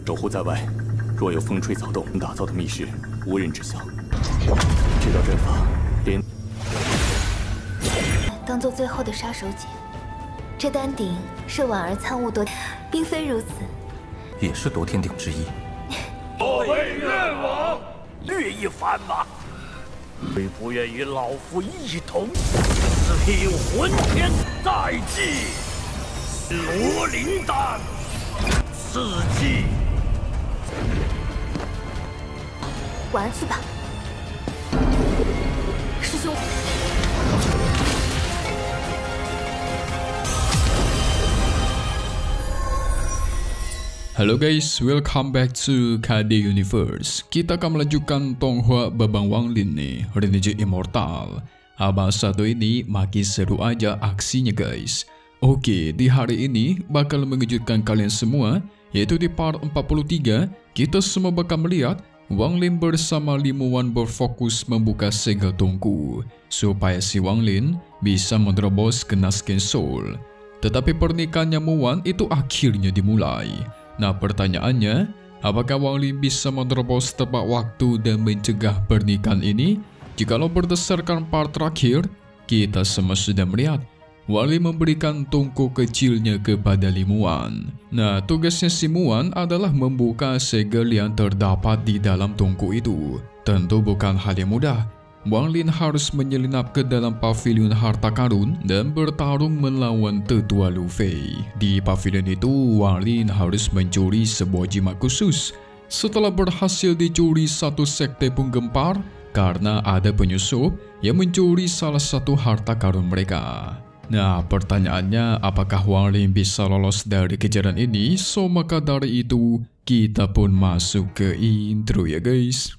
守护在外，若有风吹草动，打造的密室无人知晓。这道阵法连当做最后的杀手锏。这丹鼎是婉儿参悟夺，并非如此，也是夺天鼎之一。各位愿王，略一番吧。愿不愿与老夫一同领魂天再祭罗灵丹？此计。玩去吧，师兄。Halo guys, welcome back to KD Universe. Kita akan melanjutkan Tonghua Babang Wanglin nih, Renegade Immortal. Abang satu ini makin seru aja aksinya guys. Oke, di hari ini bakal mengejutkan kalian semua, yaitu di part 43, kita semua bakal melihat Wanglin bersama Limuwan berfokus membuka segel tungku, supaya si Wanglin bisa menerobos ke Nasken Soul. Tetapi pernikahannya Muwan itu akhirnya dimulai. Nah pertanyaannya, apakah Wanglin bisa menerobos tepat waktu dan mencegah pernikahan ini? Jikalau berdasarkan part terakhir, kita semua sudah melihat Wanglin memberikan tungku kecilnya kepada Limuwan. Nah tugasnya si Muwan adalah membuka segel yang terdapat di dalam tungku itu. Tentu bukan hal yang mudah. Wanglin harus menyelinap ke dalam pavilion harta karun dan bertarung melawan tetua Lu Fei. Di pavilion itu, Wanglin harus mencuri sebuah jimat khusus. Setelah berhasil dicuri, satu sekte pun gempar karena ada penyusup yang mencuri salah satu harta karun mereka. Nah, pertanyaannya apakah Wanglin bisa lolos dari kejaran ini? So, maka dari itu, kita pun masuk ke intro ya guys.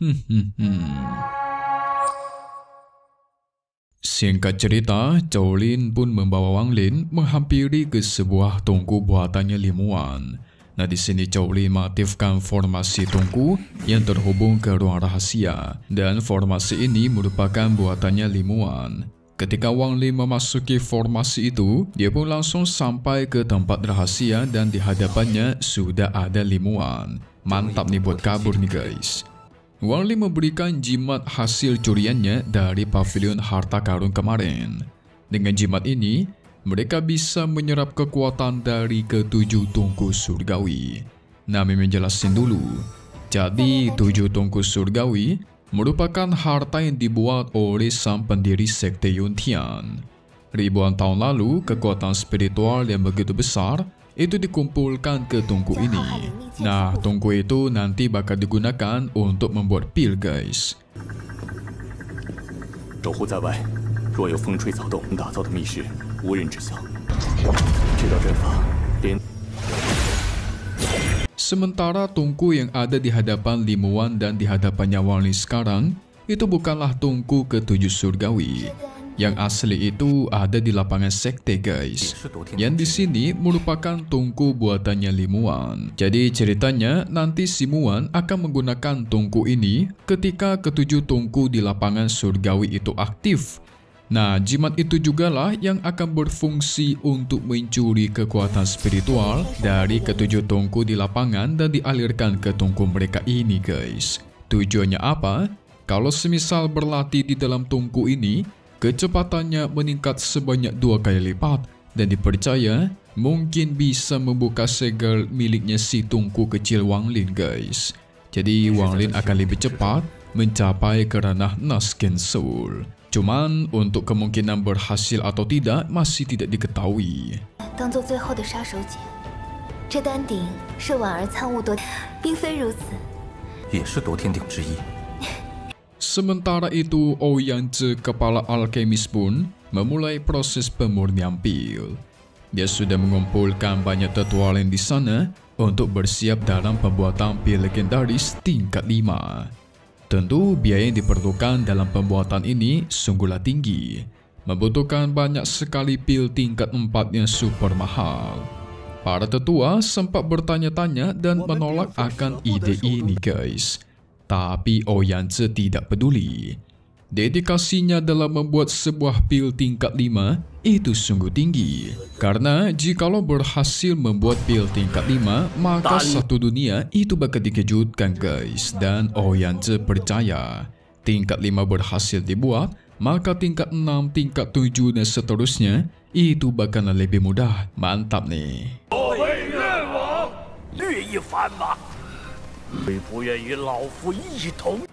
Singkat cerita, Zhou pun membawa Wanglin menghampiri ke sebuah tungku buatannya Limuwan. Nah di sini Zhou mengaktifkan formasi tungku yang terhubung ke ruang rahasia, dan formasi ini merupakan buatannya Limuwan. Ketika Wanglin memasuki formasi itu, dia pun langsung sampai ke tempat rahasia dan di hadapannya sudah ada Limuwan. Mantap nih buat kabur nih guys. Wanglin memberikan jimat hasil curiannya dari pavilion harta karun kemarin. Dengan jimat ini, mereka bisa menyerap kekuatan dari ketujuh tungku surgawi. Nah, memang jelasin dulu. Jadi, tujuh tungku surgawi merupakan harta yang dibuat oleh sang pendiri sekte Yuntian. Ribuan tahun lalu, kekuatan spiritual yang begitu besar itu dikumpulkan ke tungku ini. Nah, tungku itu nanti bakal digunakan untuk membuat pil guys. 守护在外，若有风吹草动，打造的密室无人知晓。这道阵法连 Sementara tungku yang ada di hadapan Limuwan dan di hadapannya Wanglin sekarang itu bukanlah tungku ketujuh surgawi. Yang asli itu ada di lapangan sekte guys. Yang di sini merupakan tungku buatannya Limuwan. Jadi ceritanya nanti si Muwan akan menggunakan tungku ini ketika ketujuh tungku di lapangan surgawi itu aktif. Nah, jimat itu jugalah yang akan berfungsi untuk mencuri kekuatan spiritual dari ketujuh tungku di lapangan dan dialirkan ke tungku mereka ini guys. Tujuannya apa? Kalau semisal berlatih di dalam tungku ini, kecepatannya meningkat sebanyak 2 kali lipat dan dipercaya mungkin bisa membuka segel miliknya si tungku kecil Wanglin guys. Jadi Wanglin akan lebih cepat mencapai ke ranah Nasken Soul. Cuman untuk kemungkinan berhasil atau tidak masih tidak diketahui. 当做最后的杀手锏。这丹鼎是婉儿参悟夺，并非如此，也是夺天鼎之一。 Sementara itu, Ouyang-Zhe, kepala alkemis pun memulai proses pemurnian pil. Dia sudah mengumpulkan banyak tetua lain di sana untuk bersiap dalam pembuatan pil legendaris tingkat 5. Tentu biaya yang diperlukan dalam pembuatan ini sungguhlah tinggi. Membutuhkan banyak sekali pil tingkat 4 yang super mahal. Para tetua sempat bertanya-tanya dan menolak akan ide ini guys. Tapi Ouyang-Zhe tidak peduli. dedikasinya dalam membuat sebuah pil tingkat 5 itu sungguh tinggi. Karena jikalau berhasil membuat pil tingkat 5, maka satu dunia itu bakal dikejutkan guys. Dan Ouyang-Zhe percaya tingkat 5 berhasil dibuat, maka tingkat 6, tingkat 7 dan seterusnya itu bakal lebih mudah. Mantap nih.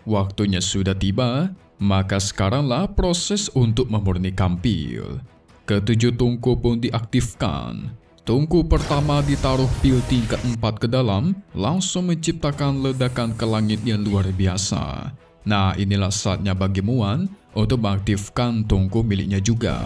Waktunya sudah tiba, maka sekaranglah proses untuk memurnikan pil. Ketujuh tungku pun diaktifkan. Tungku pertama ditaruh pil tingkat 4 ke dalam, langsung menciptakan ledakan ke langit yang luar biasa. Nah, inilah saatnya bagi Muan untuk mengaktifkan tungku miliknya juga.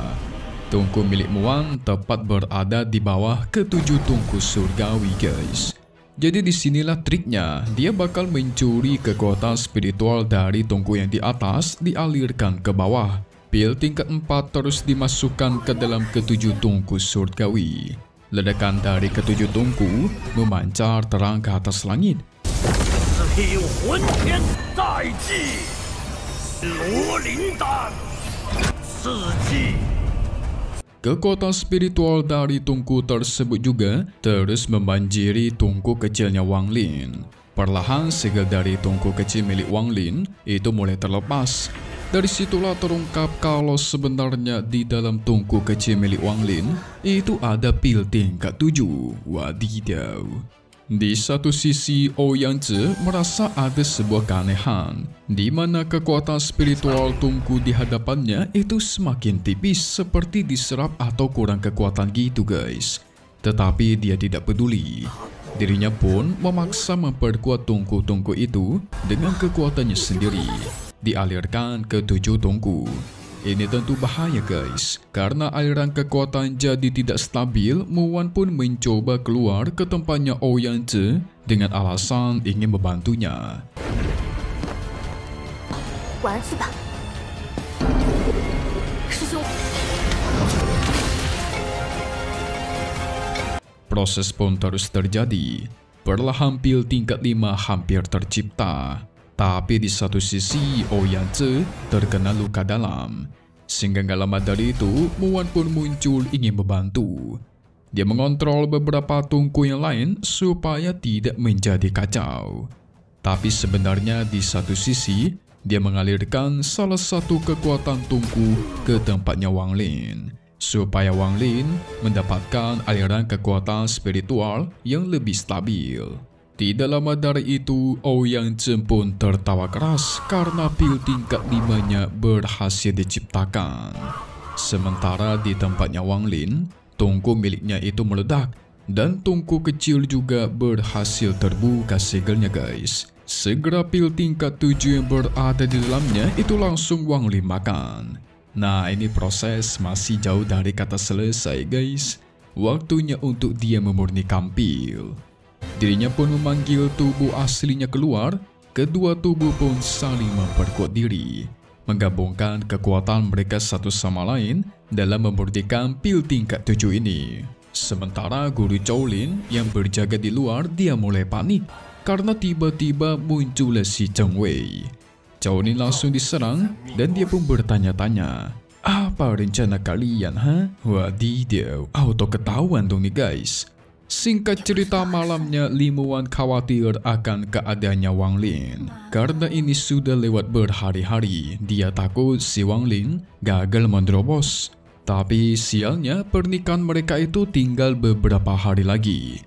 Tungku milik Muan tepat berada di bawah ketujuh tungku surgawi guys. Jadi disinilah triknya, dia bakal mencuri kekuatan spiritual dari tungku yang di atas dialirkan ke bawah. Pil tingkat 4 terus dimasukkan ke dalam ketujuh tungku surgawi. Ledakan dari ketujuh tungku memancar terang ke atas langit. Kekuatan spiritual dari tungku tersebut juga terus membanjiri tungku kecilnya Wang Lin. Perlahan segel dari tungku kecil milik Wang Lin itu mulai terlepas. Dari situlah terungkap kalau sebenarnya di dalam tungku kecil milik Wang Lin itu ada pil tingkat 7. Wadidaw. Di satu sisi, Ouyang-Zhe merasa ada sebuah keanehan, di mana kekuatan spiritual tungku di hadapannya itu semakin tipis, seperti diserap atau kurang kekuatan gitu guys. Tetapi dia tidak peduli. Dirinya pun memaksa memperkuat tungku-tungku itu dengan kekuatannya sendiri, dialirkan ke 7 tungku. Ini tentu bahaya guys, karena aliran kekuatan jadi tidak stabil. Muan pun mencoba keluar ke tempatnya Ouyang-Zhe dengan alasan ingin membantunya. Proses pun terus terjadi. Perlahan pil tingkat 5 hampir tercipta. Tapi di satu sisi, Ouyang-Zhe terkena luka dalam. Sehingga gak lama dari itu, Muan pun muncul ingin membantu. Dia mengontrol beberapa tungku yang lain supaya tidak menjadi kacau. Tapi sebenarnya di satu sisi, dia mengalirkan salah satu kekuatan tungku ke tempatnya Wang Lin, supaya Wang Lin mendapatkan aliran kekuatan spiritual yang lebih stabil. Tidak lama dari itu, Ouyang-Zhe pun tertawa keras karena pil tingkat 5-nya berhasil diciptakan. Sementara di tempatnya Wang Lin, tungku miliknya itu meledak dan tungku kecil juga berhasil terbuka segelnya guys. Segera pil tingkat 7 yang berada di dalamnya itu langsung Wang Lin makan. Nah, ini proses masih jauh dari kata selesai guys. Waktunya untuk dia memurnikan pil. Dirinya pun memanggil tubuh aslinya keluar. Kedua tubuh pun saling memperkuat diri, menggabungkan kekuatan mereka satu sama lain dalam memurnikan pil tingkat 7 ini. Sementara guru Zhou Lin yang berjaga di luar, dia mulai panik karena tiba-tiba muncul si Zheng Wei. Zhou Lin langsung diserang dan dia pun bertanya-tanya, apa rencana kalian ha? Wadidaw, auto ketahuan dong nih guys. Singkat cerita, malamnya Li Muan khawatir akan keadaannya Wang Lin. Karena ini sudah lewat berhari-hari, dia takut si Wang Lin gagal menerobos. Tapi sialnya pernikahan mereka itu tinggal beberapa hari lagi.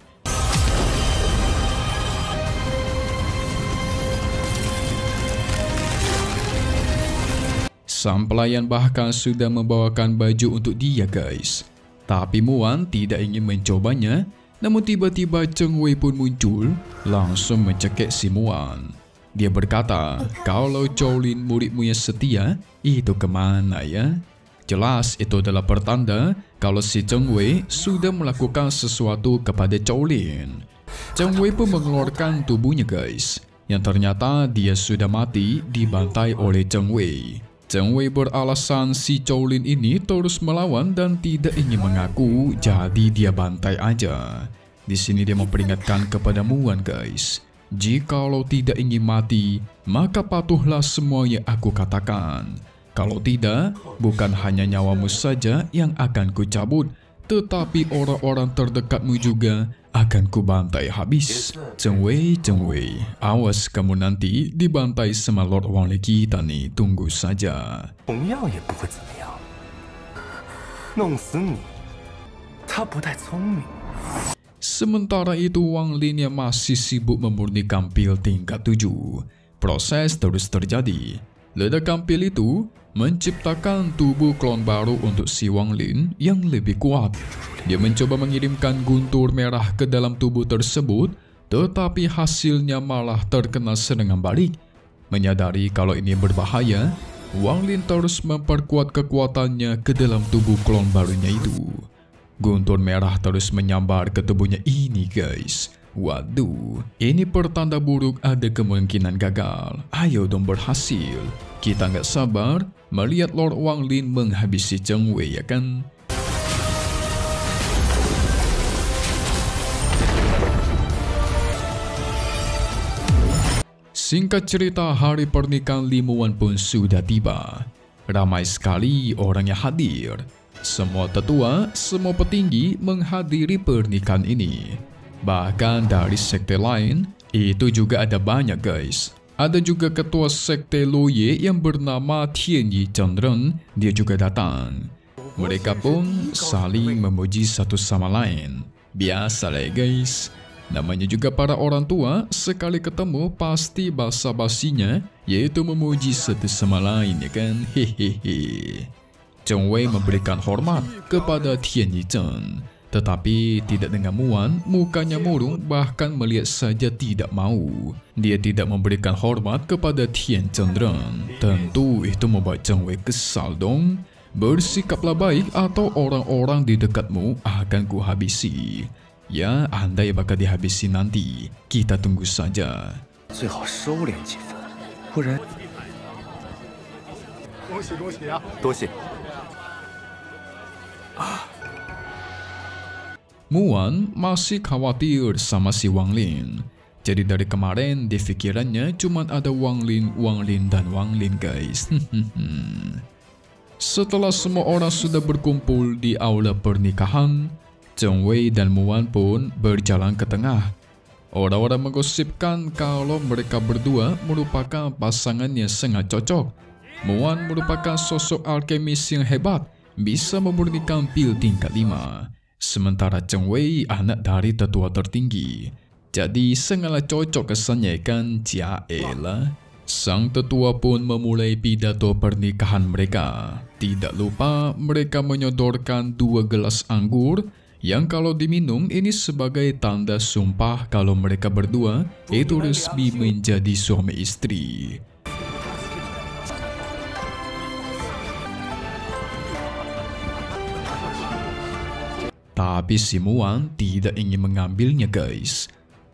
Sang pelayan bahkan sudah membawakan baju untuk dia guys. Tapi Muan tidak ingin mencobanya. Namun tiba-tiba Zheng Wei pun muncul, langsung mencekik si Muan. Dia berkata, kalau Zhou Lin muridmu yang setia, itu kemana ya? Jelas itu adalah pertanda kalau si Zheng Wei sudah melakukan sesuatu kepada Zhou Lin. Zheng Wei pun mengeluarkan tubuhnya guys, yang ternyata dia sudah mati dibantai oleh Zheng Wei. Zheng Wei beralasan si Zhou Lin ini terus melawan dan tidak ingin mengaku, jadi dia bantai aja. Di sini dia memperingatkan kepada Muan guys, jikalau tidak ingin mati, maka patuhlah semua yang aku katakan. Kalau tidak, bukan hanya nyawamu saja yang akan kucabut, tetapi orang-orang terdekatmu juga akan kubantai habis. Cheng Wei, awas kamu nanti dibantai sama Lord Wang Li kita nih, tunggu saja. 同样也不会怎么样。弄死你，他不太聪明。 Sementara itu Wang Lin yang masih sibuk memurnikan pil tingkat 7. Proses terus terjadi. Ledakan pil itu menciptakan tubuh klon baru untuk si Wang Lin yang lebih kuat. Dia mencoba mengirimkan guntur merah ke dalam tubuh tersebut, tetapi hasilnya malah terkena serangan balik. Menyadari kalau ini berbahaya, Wang Lin terus memperkuat kekuatannya ke dalam tubuh klon barunya itu. Guntur merah terus menyambar ke tubuhnya ini guys. Waduh, ini pertanda buruk, ada kemungkinan gagal. Ayo dong berhasil. Kita nggak sabar melihat Lord Wang Lin menghabisi Cheng Wei, ya kan? Singkat cerita, hari pernikahan Limuan pun sudah tiba. Ramai sekali orang yang hadir. Semua tetua, semua petinggi menghadiri pernikahan ini. Bahkan dari sekte lain, itu juga ada banyak guys. Ada juga ketua sekte Loye yang bernama Tianyi Zhengren, dia juga datang. Mereka pun saling memuji satu sama lain. Biasalah guys. Namanya juga para orang tua, sekali ketemu pasti basa-basinya, yaitu memuji satu sama lain, ya kan? Hehehe. Cheng Wei memberikan hormat kepada Tianyi Zheng, tetapi tidak dengan muan, mukanya murung, bahkan melihat saja tidak mau. Dia tidak memberikan hormat kepada Tian Zhengren. Tentu itu membuat Cheng Wei kesal dong. Bersikaplah baik atau orang-orang di dekatmu akan kuhabisi. Ya, andai bakal dihabisi nanti. Kita tunggu saja. 最好收敛几分，不然。恭喜恭喜啊！多谢。 Muan masih khawatir sama si Wang Lin. Jadi dari kemarin di pikirannya cuma ada Wang Lin, dan Wang Lin guys. Setelah semua orang sudah berkumpul di aula pernikahan, Cheng Wei dan Muan pun berjalan ke tengah. Orang-orang menggosipkan kalau mereka berdua merupakan pasangan yang sangat cocok. Muan merupakan sosok alkemis yang hebat, bisa memurnikan pil tingkat 5. Sementara Cheng Wei anak dari tetua tertinggi. Jadi sangatlah cocok kesannya kan, Ciaela. Sang tetua pun memulai pidato pernikahan mereka. Tidak lupa mereka menyodorkan 2 gelas anggur yang kalau diminum ini sebagai tanda sumpah kalau mereka berdua itu resmi menjadi suami istri. Tapi si Muan tidak ingin mengambilnya guys.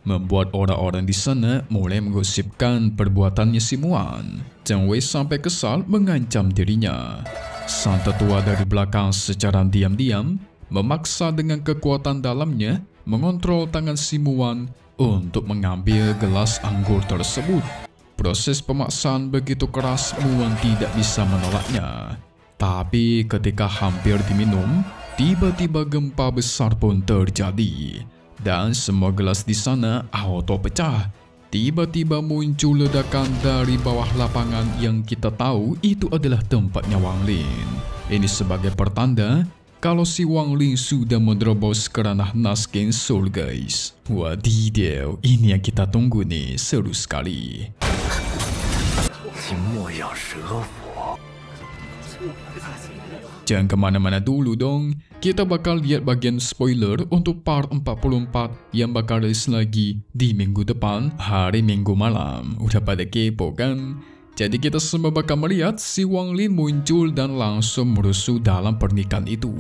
Membuat orang-orang di sana mulai menggosipkan perbuatannya si Muan. Cheng Wei sampai kesal mengancam dirinya. Sang tetua dari belakang secara diam-diam memaksa dengan kekuatan dalamnya mengontrol tangan si Muan untuk mengambil gelas anggur tersebut. Proses pemaksaan begitu keras, Muan tidak bisa menolaknya. Tapi ketika hampir diminum, tiba-tiba gempa besar pun terjadi. Dan semua gelas di sana auto pecah. Tiba-tiba muncul ledakan dari bawah lapangan yang kita tahu itu adalah tempatnya Wang Lin. Ini sebagai pertanda kalau si Wang Lin sudah menerobos ke ranah Nasken Soul guys. Wadidaw, ini yang kita tunggu nih, seru sekali. Jangan kemana-mana dulu dong. Kita bakal lihat bagian spoiler untuk part 44 yang bakal rilis lagi di minggu depan, hari Minggu malam. Udah pada kepo kan? Jadi kita semua bakal melihat si Wang Lin muncul dan langsung merusuh dalam pernikahan itu.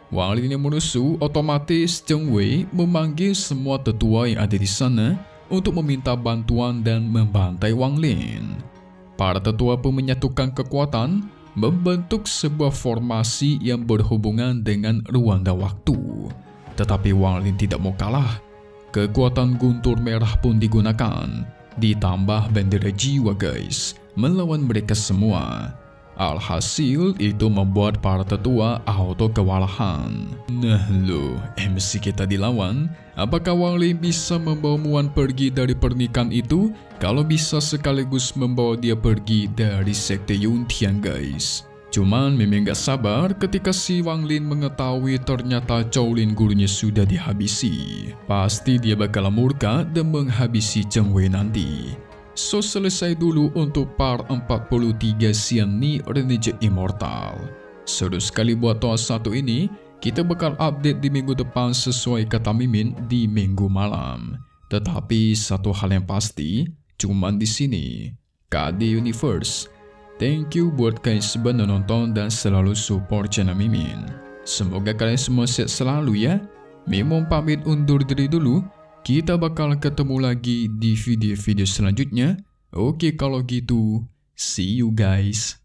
Wang Lin yang merusuh, otomatis Cheng Wei memanggil semua tetua yang ada di sana untuk meminta bantuan dan membantai Wang Lin. Para tetua pun menyatukan kekuatan, membentuk sebuah formasi yang berhubungan dengan ruang dan waktu. Tetapi Wang Lin tidak mau kalah. Kekuatan guntur merah pun digunakan, ditambah bendera jiwa guys, melawan mereka semua. Alhasil itu membuat para tetua auto kewalahan. Nah lo, MC kita dilawan. Apakah Wang Lin bisa membawa Muan pergi dari pernikahan itu? Kalau bisa sekaligus membawa dia pergi dari sekte Yuntian guys. Cuman memang gak sabar ketika si Wang Lin mengetahui ternyata Zhou Lin gurunya sudah dihabisi. Pasti dia bakal murka dan menghabisi Zheng Wei nanti. So selesai dulu untuk part 43 Xianni Renegade Immortal. Seru sekali buat toa satu ini. Kita bakal update di minggu depan sesuai kata Mimin di minggu malam. Tetapi satu hal yang pasti, cuman di sini KD Universe. Thank you buat kalian semua nonton dan selalu support channel Mimin. Semoga kalian semua sehat selalu ya. Mimin pamit undur diri dulu. Kita bakal ketemu lagi di video-video selanjutnya. Oke kalau gitu, see you guys.